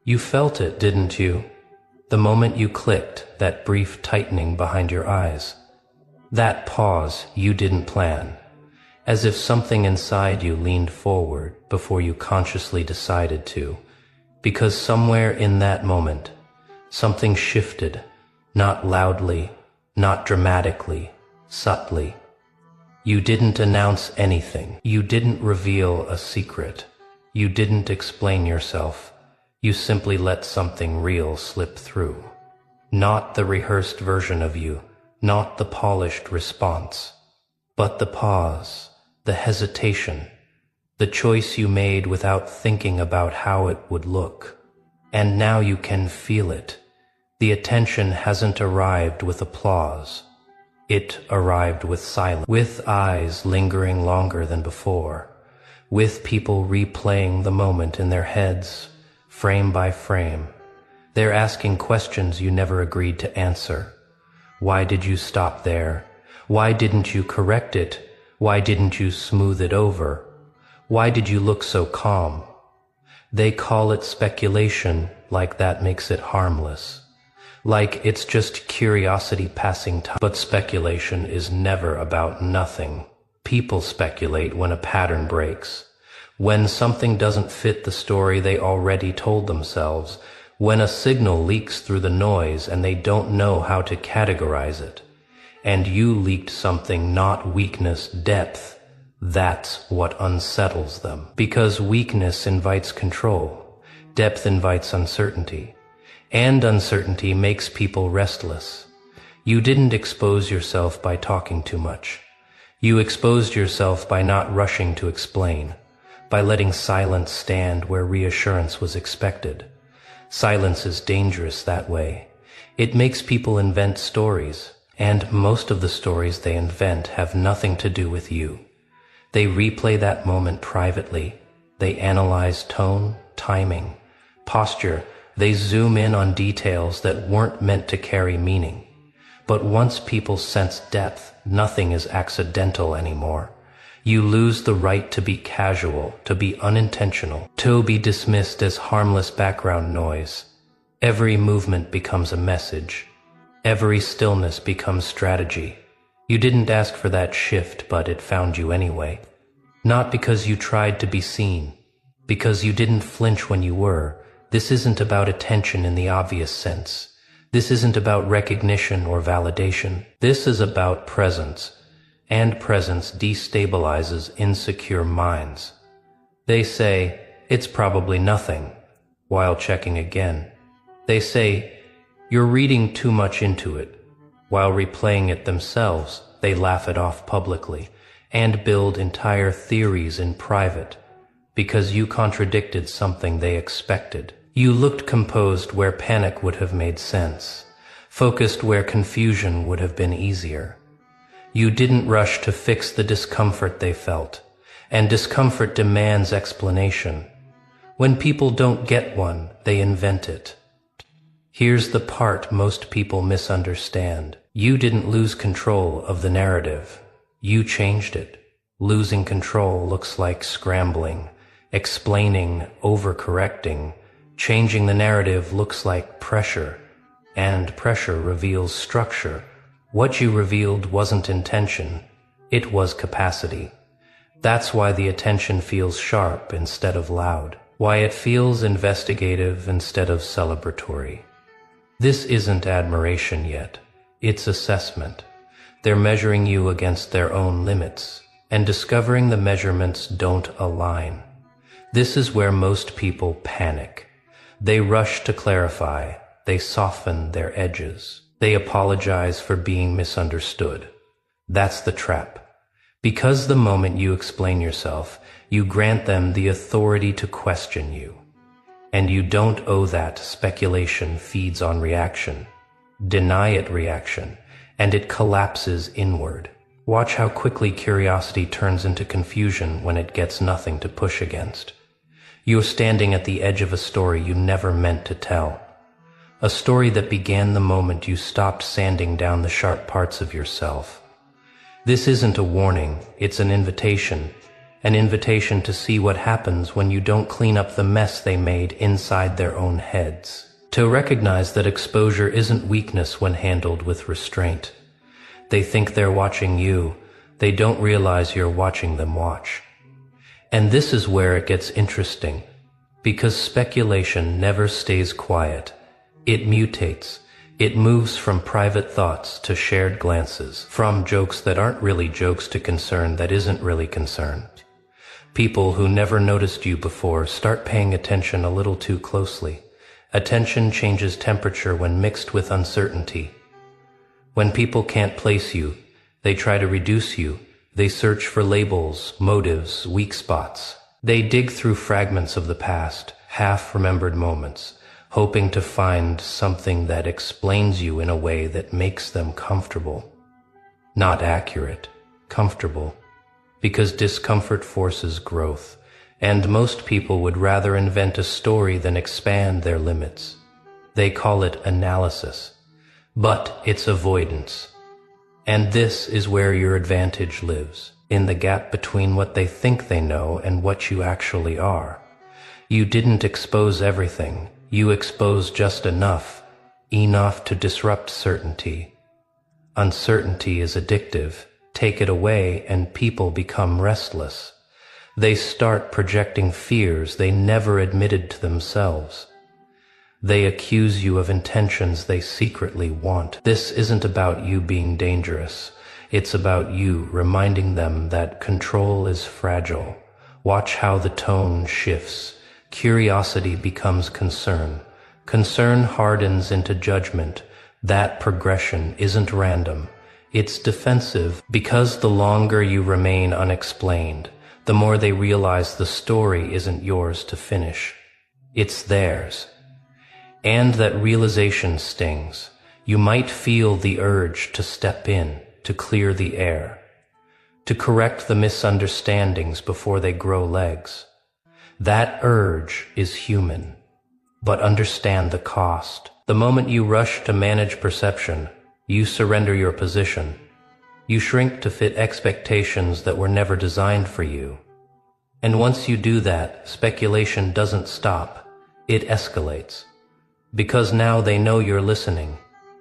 You felt it, didn't you? The moment you clicked, that brief tightening behind your eyes. That pause you didn't plan, as if something inside you leaned forward before you consciously decided to, because somewhere in that moment, something shifted, not loudly, not dramatically, subtly. You didn't announce anything. You didn't reveal a secret. You didn't explain yourself. You simply let something real slip through. Not the rehearsed version of you, not the polished response, but the pause, the hesitation, the choice you made without thinking about how it would look. And now you can feel it. The attention hasn't arrived with applause. It arrived with silence, with eyes lingering longer than before, with people replaying the moment in their heads, frame by frame. They're asking questions you never agreed to answer. Why did you stop there? Why didn't you correct it? Why didn't you smooth it over? Why did you look so calm? They call it speculation, like that makes it harmless. Like it's just curiosity passing time. But speculation is never about nothing. People speculate when a pattern breaks, when something doesn't fit the story they already told themselves, when a signal leaks through the noise and they don't know how to categorize it. And you leaked something, not weakness, depth. That's what unsettles them. Because weakness invites control. Depth invites uncertainty. And uncertainty makes people restless. You didn't expose yourself by talking too much. You exposed yourself by not rushing to explain, by letting silence stand where reassurance was expected. Silence is dangerous that way. It makes people invent stories, and most of the stories they invent have nothing to do with you. They replay that moment privately. They analyze tone, timing, posture. They zoom in on details that weren't meant to carry meaning. But once people sense depth, nothing is accidental anymore. You lose the right to be casual, to be unintentional, to be dismissed as harmless background noise. Every movement becomes a message. Every stillness becomes strategy. You didn't ask for that shift, but it found you anyway. Not because you tried to be seen, because you didn't flinch when you were. This isn't about attention in the obvious sense. This isn't about recognition or validation. This is about presence, and presence destabilizes insecure minds. They say, it's probably nothing, while checking again. They say, you're reading too much into it. While replaying it themselves, they laugh it off publicly and build entire theories in private because you contradicted something they expected. You looked composed where panic would have made sense, focused where confusion would have been easier. You didn't rush to fix the discomfort they felt, and discomfort demands explanation. When people don't get one, they invent it. Here's the part most people misunderstand. You didn't lose control of the narrative. You changed it. Losing control looks like scrambling, explaining, overcorrecting. Changing the narrative looks like pressure, and pressure reveals structure. What you revealed wasn't intention, it was capacity. That's why the attention feels sharp instead of loud, why it feels investigative instead of celebratory. This isn't admiration yet, it's assessment. They're measuring you against their own limits, and discovering the measurements don't align. This is where most people panic. They rush to clarify, they soften their edges. They apologize for being misunderstood. That's the trap. Because the moment you explain yourself, you grant them the authority to question you. And you don't owe that. Speculation feeds on reaction. Deny it reaction, and it collapses inward. Watch how quickly curiosity turns into confusion when it gets nothing to push against. You're standing at the edge of a story you never meant to tell. A story that began the moment you stopped sanding down the sharp parts of yourself. This isn't a warning, it's an invitation. an invitation to see what happens when you don't clean up the mess they made inside their own heads. To recognize that exposure isn't weakness when handled with restraint. They think they're watching you. They don't realize you're watching them watch. And this is where it gets interesting, because speculation never stays quiet. It mutates. It moves from private thoughts to shared glances, from jokes that aren't really jokes to concern that isn't really concern. People who never noticed you before start paying attention a little too closely. Attention changes temperature when mixed with uncertainty. When people can't place you, they try to reduce you. They search for labels, motives, weak spots. They dig through fragments of the past, half-remembered moments, hoping to find something that explains you in a way that makes them comfortable. Not accurate, comfortable. Because discomfort forces growth, and most people would rather invent a story than expand their limits. They call it analysis, but it's avoidance. And this is where your advantage lives, in the gap between what they think they know and what you actually are. You didn't expose everything. You exposed just enough to disrupt certainty. Uncertainty is addictive. Take it away and people become restless. They start projecting fears they never admitted to themselves. They accuse you of intentions they secretly want. This isn't about you being dangerous. It's about you reminding them that control is fragile. Watch how the tone shifts. Curiosity becomes concern. Concern hardens into judgment. That progression isn't random. It's defensive, because the longer you remain unexplained, the more they realize the story isn't yours to finish. It's theirs. And that realization stings. You might feel the urge to step in, to clear the air, to correct the misunderstandings before they grow legs. That urge is human, but understand the cost. The moment you rush to manage perception, you surrender your position. You shrink to fit expectations that were never designed for you. And once you do that, speculation doesn't stop. It escalates. Because now they know you're listening.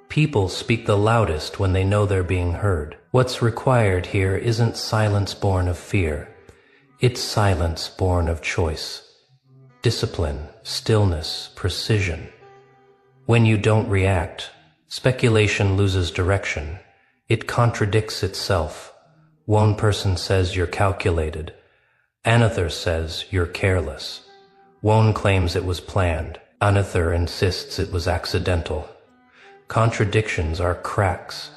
People speak the loudest when they know they're being heard. What's required here isn't silence born of fear. It's silence born of choice. Discipline, stillness, precision. When you don't react, speculation loses direction. It contradicts itself. One person says you're calculated. Another says you're careless. One claims it was planned. Another insists it was accidental. Contradictions are cracks,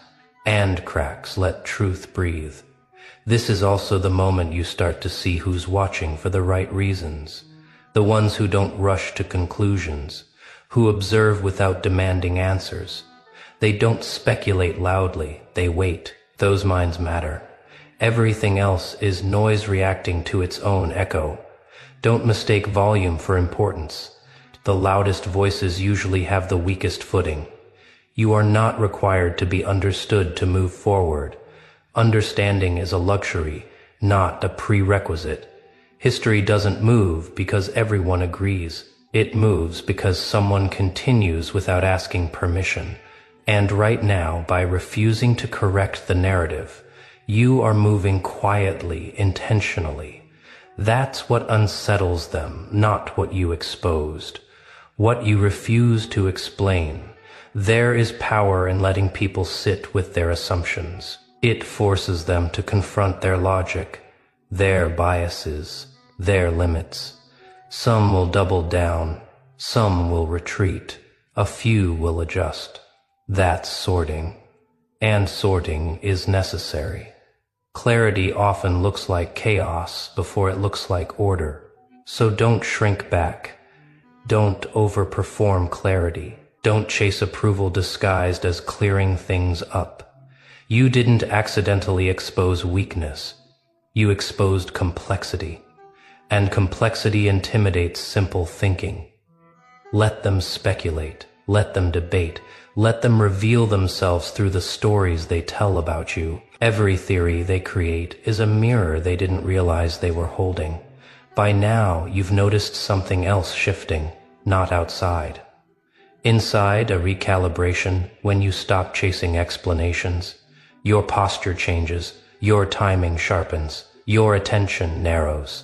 and cracks let truth breathe. This is also the moment you start to see who's watching for the right reasons. The ones who don't rush to conclusions, who observe without demanding answers. They don't speculate loudly, they wait. Those minds matter. Everything else is noise reacting to its own echo. Don't mistake volume for importance. The loudest voices usually have the weakest footing. You are not required to be understood to move forward. Understanding is a luxury, not a prerequisite. History doesn't move because everyone agrees. It moves because someone continues without asking permission. And right now, by refusing to correct the narrative, you are moving quietly, intentionally. That's what unsettles them, not what you exposed. What you refuse to explain. There is power in letting people sit with their assumptions. It forces them to confront their logic, their biases, their limits. Some will double down, some will retreat, a few will adjust. That's sorting, and sorting is necessary. Clarity often looks like chaos before it looks like order. So don't shrink back. Don't overperform clarity. Don't chase approval disguised as clearing things up. You didn't accidentally expose weakness. You exposed complexity. And complexity intimidates simple thinking. Let them speculate. Let them debate. Let them reveal themselves through the stories they tell about you. Every theory they create is a mirror they didn't realize they were holding. By now, you've noticed something else shifting, not outside. Inside, a recalibration. When you stop chasing explanations, your posture changes, your timing sharpens, your attention narrows.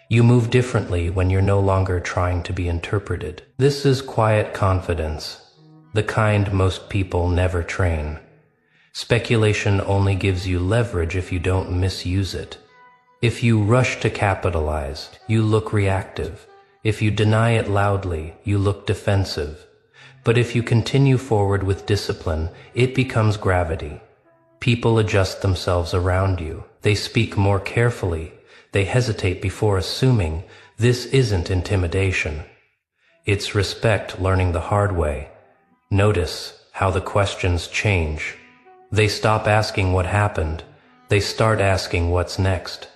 You move differently when you're no longer trying to be interpreted. This is quiet confidence, the kind most people never train. Speculation only gives you leverage if you don't misuse it. If you rush to capitalize, you look reactive. If you deny it loudly, you look defensive. But if you continue forward with discipline, it becomes gravity. People adjust themselves around you. They speak more carefully. They hesitate before assuming. This isn't intimidation. It's respect learning the hard way. Notice how the questions change. They stop asking what happened. They start asking what's next.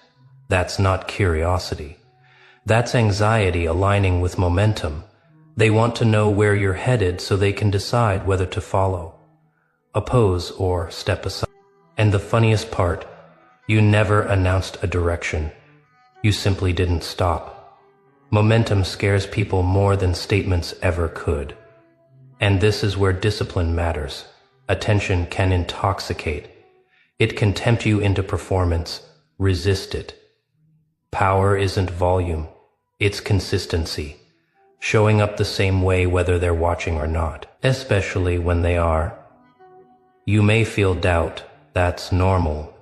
That's not curiosity. That's anxiety aligning with momentum. They want to know where you're headed so they can decide whether to follow, oppose, or step aside. And the funniest part, you never announced a direction. You simply didn't stop. Momentum scares people more than statements ever could. And this is where discipline matters. Attention can intoxicate. It can tempt you into performance. Resist it. Power isn't volume. It's consistency. Showing up the same way whether they're watching or not, especially when they are. You may feel doubt. That's normal.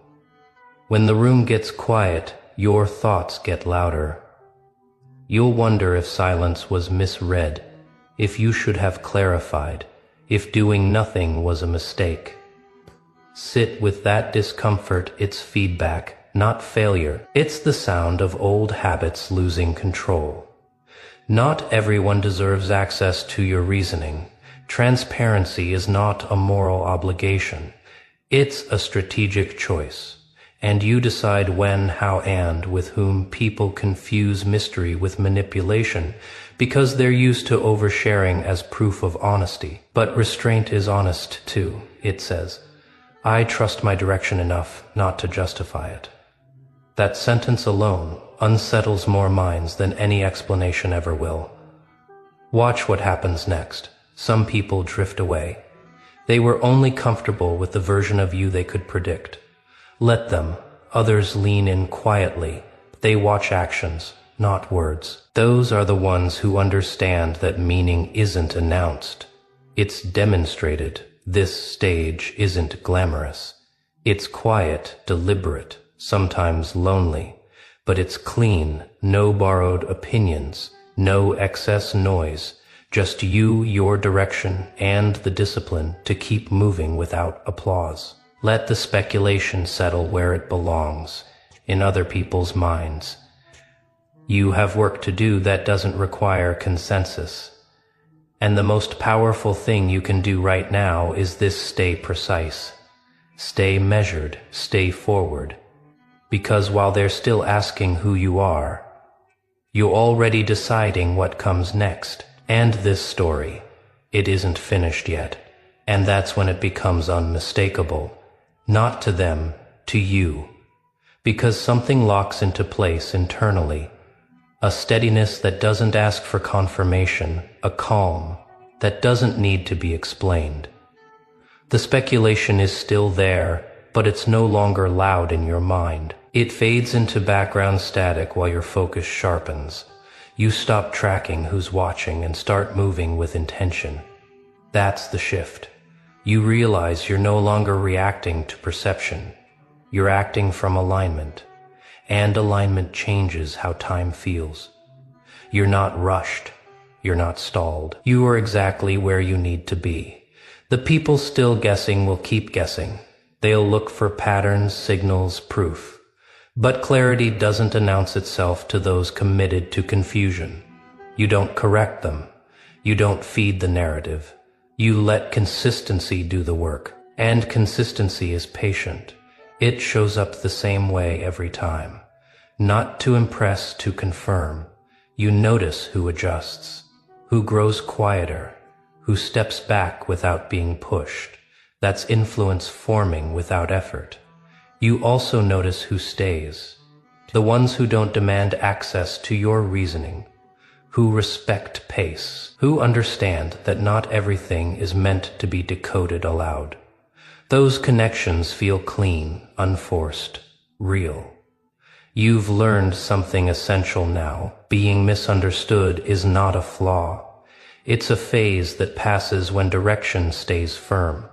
When the room gets quiet, your thoughts get louder. You'll wonder if silence was misread, if you should have clarified, if doing nothing was a mistake. Sit with that discomfort. It's feedback, not failure. It's the sound of old habits losing control. Not everyone deserves access to your reasoning. Transparency is not a moral obligation. It's a strategic choice. And you decide when, how, and with whom. People confuse mystery with manipulation because they're used to oversharing as proof of honesty. But restraint is honest too. It says, I trust my direction enough not to justify it. That sentence alone unsettles more minds than any explanation ever will. Watch what happens next. Some people drift away. They were only comfortable with the version of you they could predict. Let them. Others lean in quietly. They watch actions, not words. Those are the ones who understand that meaning isn't announced. It's demonstrated. This stage isn't glamorous. It's quiet, deliberate, sometimes lonely. But it's clean, no borrowed opinions, no excess noise. Just you, your direction, and the discipline to keep moving without applause. Let the speculation settle where it belongs, in other people's minds. You have work to do that doesn't require consensus. And the most powerful thing you can do right now is this: stay precise. Stay measured, stay forward. Because while they're still asking who you are, you're already deciding what comes next. And this story, it isn't finished yet. And that's when it becomes unmistakable. Not to them, to you. Because something locks into place internally. A steadiness that doesn't ask for confirmation, a calm that doesn't need to be explained. The speculation is still there, but it's no longer loud in your mind. It fades into background static while your focus sharpens. You stop tracking who's watching and start moving with intention. That's the shift. You realize you're no longer reacting to perception. You're acting from alignment. And alignment changes how time feels. You're not rushed. You're not stalled. You are exactly where you need to be. The people still guessing will keep guessing. They'll look for patterns, signals, proof. But clarity doesn't announce itself to those committed to confusion. You don't correct them. You don't feed the narrative. You let consistency do the work. And consistency is patient. It shows up the same way every time. Not to impress, to confirm. You notice who adjusts, who grows quieter, who steps back without being pushed. That's influence forming without effort. You also notice who stays, the ones who don't demand access to your reasoning, who respect pace, who understand that not everything is meant to be decoded aloud. Those connections feel clean, unforced, real. You've learned something essential now. Being misunderstood is not a flaw. It's a phase that passes when direction stays firm.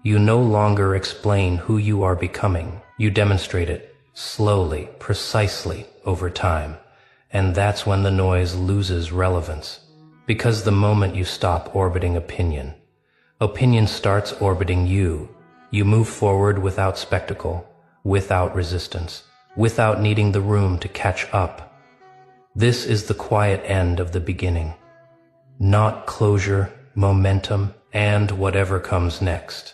You no longer explain who you are becoming. You demonstrate it slowly, precisely, over time. And that's when the noise loses relevance. Because the moment you stop orbiting opinion, opinion starts orbiting you. You move forward without spectacle, without resistance, without needing the room to catch up. This is the quiet end of the beginning. Not closure, momentum, and whatever comes next.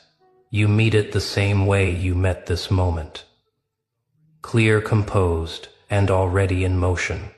You meet it the same way you met this moment. Clear, composed, and already in motion.